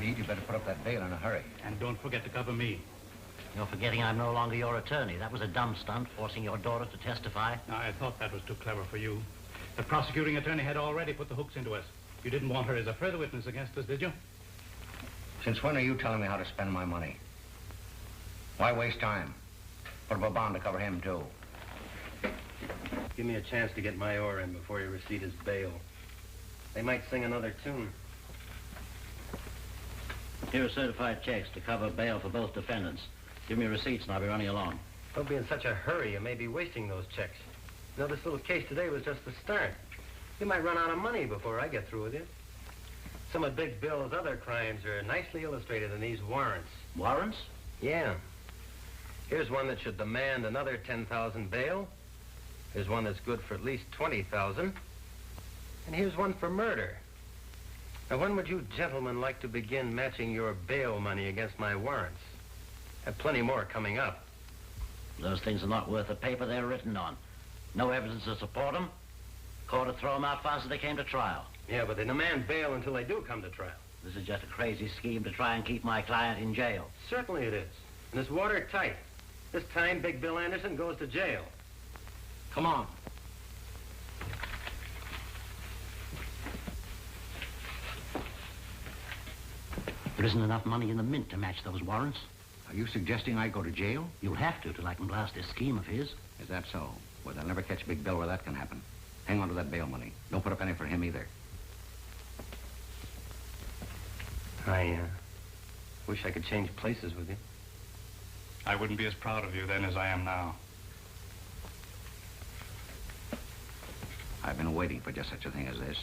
You better put up that bail in a hurry. And don't forget to cover me. You're forgetting I'm no longer your attorney. That was a dumb stunt, forcing your daughter to testify. I thought that was too clever for you. The prosecuting attorney had already put the hooks into us. You didn't want her as a further witness against us, did you? Since when are you telling me how to spend my money? Why waste time? Put up a bond to cover him, too. Give me a chance to get my oar in before you receipt his bail. They might sing another tune. Here are certified checks to cover bail for both defendants. Give me receipts and I'll be running along. Don't be in such a hurry. You may be wasting those checks. You know, this little case today was just the start. You might run out of money before I get through with you. Some of Big Bill's other crimes are nicely illustrated in these warrants. Warrants? Yeah. Here's one that should demand another $10,000 bail. Here's one that's good for at least $20,000. And here's one for murder. Now, when would you gentlemen like to begin matching your bail money against my warrants? Have plenty more coming up. Those things are not worth the paper they're written on. No evidence to support them. Court would throw them out fast as they came to trial. Yeah, but they demand bail until they do come to trial. This is just a crazy scheme to try and keep my client in jail. Certainly it is. And it's watertight. This time, Big Bill Anderson goes to jail. Come on. There isn't enough money in the mint to match those warrants. Are you suggesting I go to jail? You'll have to till I can blast this scheme of his. Is that so? Well, they'll never catch Big Bill where that can happen. Hang on to that bail money. Don't put up any for him either. I wish I could change places with you. I wouldn't be as proud of you then as I am now. I've been waiting for just such a thing as this.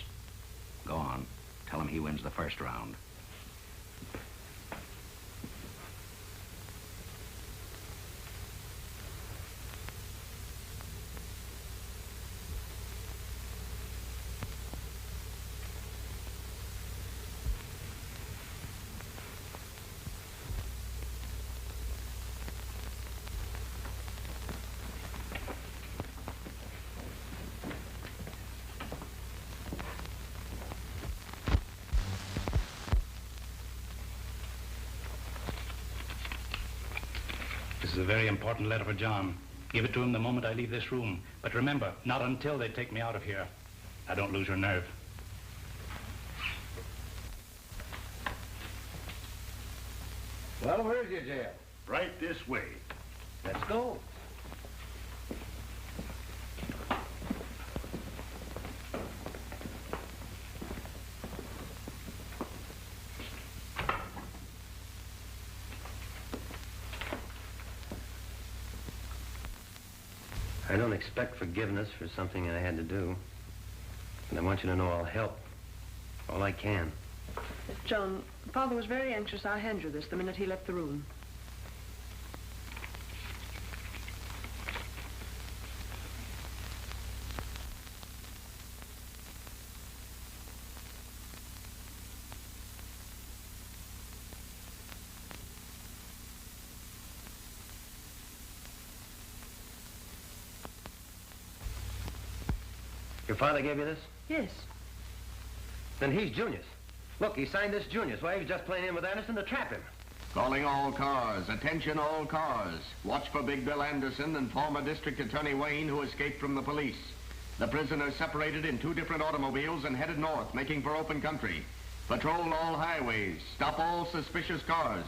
Go on. Tell him he wins the first round. This is a very important letter for John. Give it to him the moment I leave this room. But remember, not until they take me out of here. Now, don't lose your nerve. Well, where's your jail? Right this way. Let's go. I don't expect forgiveness for something I had to do. And I want you to know I'll help. All I can. John, Father was very anxious. I'll hand you this the minute he left the room. Your father gave you this? Yes. Then he's Junius. Look, he signed this Junius. Why, he was just playing in with Anderson to trap him. Calling all cars. Attention all cars. Watch for Big Bill Anderson and former District Attorney Wayne, who escaped from the police. The prisoners separated in 2 different automobiles and headed north, making for open country. Patrol all highways. Stop all suspicious cars.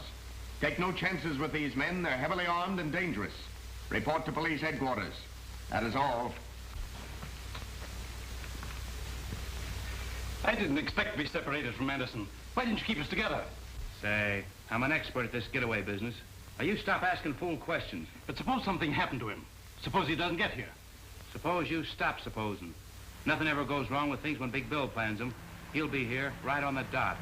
Take no chances with these men. They're heavily armed and dangerous. Report to police headquarters. That is all. I didn't expect to be separated from Anderson. Why didn't you keep us together? Say, I'm an expert at this getaway business. Now, you stop asking fool questions. But suppose something happened to him. Suppose he doesn't get here. Suppose you stop supposing. Nothing ever goes wrong with things when Big Bill plans them. He'll be here, right on the dot.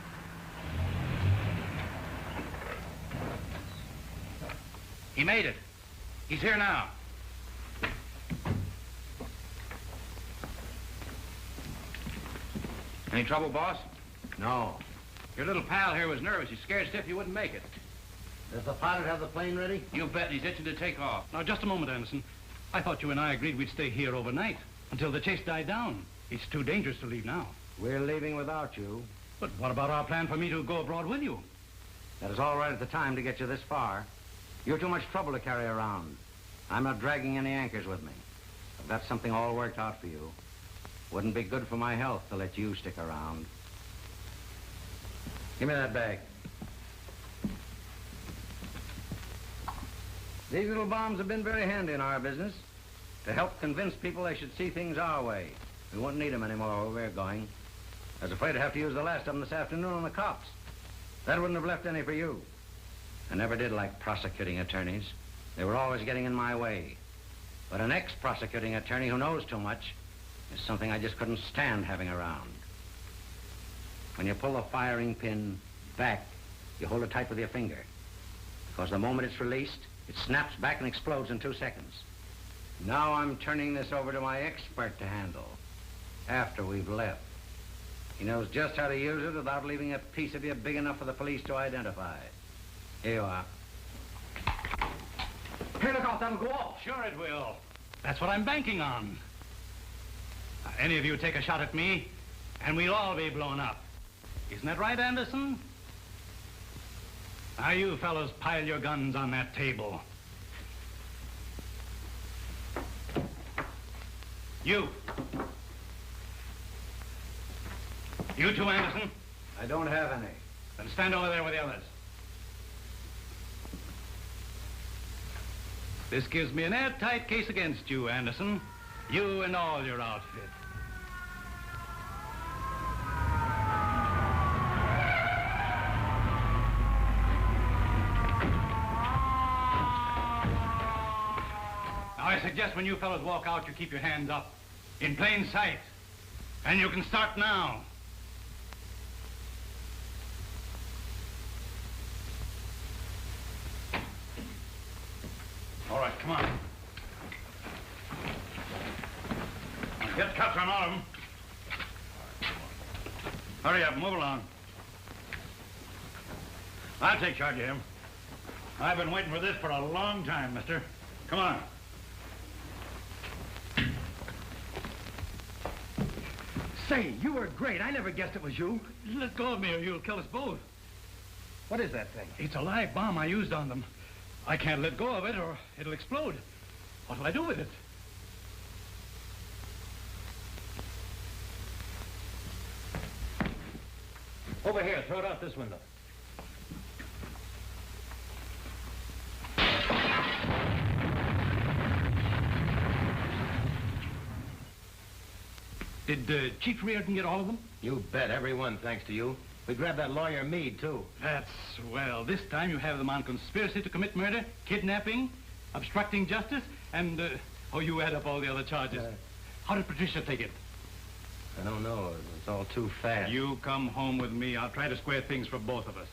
He made it. He's here now. Any trouble, boss? No. Your little pal here was nervous. He's scared stiff you wouldn't make it. Does the pilot have the plane ready? You bet. He's itching to take off. Now, just a moment, Anderson. I thought you and I agreed we'd stay here overnight until the chase died down. It's too dangerous to leave now. We're leaving without you. But what about our plan for me to go abroad with you? That is all right at the time to get you this far. You're too much trouble to carry around. I'm not dragging any anchors with me. I've got something all worked out for you. Wouldn't be good for my health to let you stick around. Give me that bag. These little bombs have been very handy in our business to help convince people they should see things our way. We won't need them anymore where we're going. I was afraid to have to use the last of them this afternoon on the cops. That wouldn't have left any for you. I never did like prosecuting attorneys. They were always getting in my way. But an ex-prosecuting attorney who knows too much is something I just couldn't stand having around. When you pull the firing pin back, you hold it tight with your finger. Because the moment it's released, it snaps back and explodes in 2 seconds. Now I'm turning this over to my expert to handle after we've left. He knows just how to use it without leaving a piece of you big enough for the police to identify. Here you are. Hey, look out, that'll go off. Sure it will. That's what I'm banking on. Any of you take a shot at me, and we'll all be blown up. Isn't that right, Anderson? Now, you fellows pile your guns on that table. You. You too, Anderson? I don't have any. Then stand over there with the others. This gives me an airtight case against you, Anderson. You and all your outfit. Now, I suggest when you fellows walk out, you keep your hands up, in plain sight. And you can start now. All right, come on. Get cuffs on all of them. Hurry up, move along. I'll take charge of him. I've been waiting for this for a long time, mister. Come on. Say, you were great. I never guessed it was you. Let go of me or you'll kill us both. What is that thing? It's a live bomb I used on them. I can't let go of it or it'll explode. What'll I do with it? Over here, throw it out this window. Did Chief Reardon get all of them? You bet, every one, thanks to you. We grabbed that lawyer Meade, too. That's swell. This time you have them on conspiracy to commit murder, kidnapping, obstructing justice, and, oh, you add up all the other charges. How did Patricia take it? I don't know. It's all too fast. You come home with me. I'll try to square things for both of us.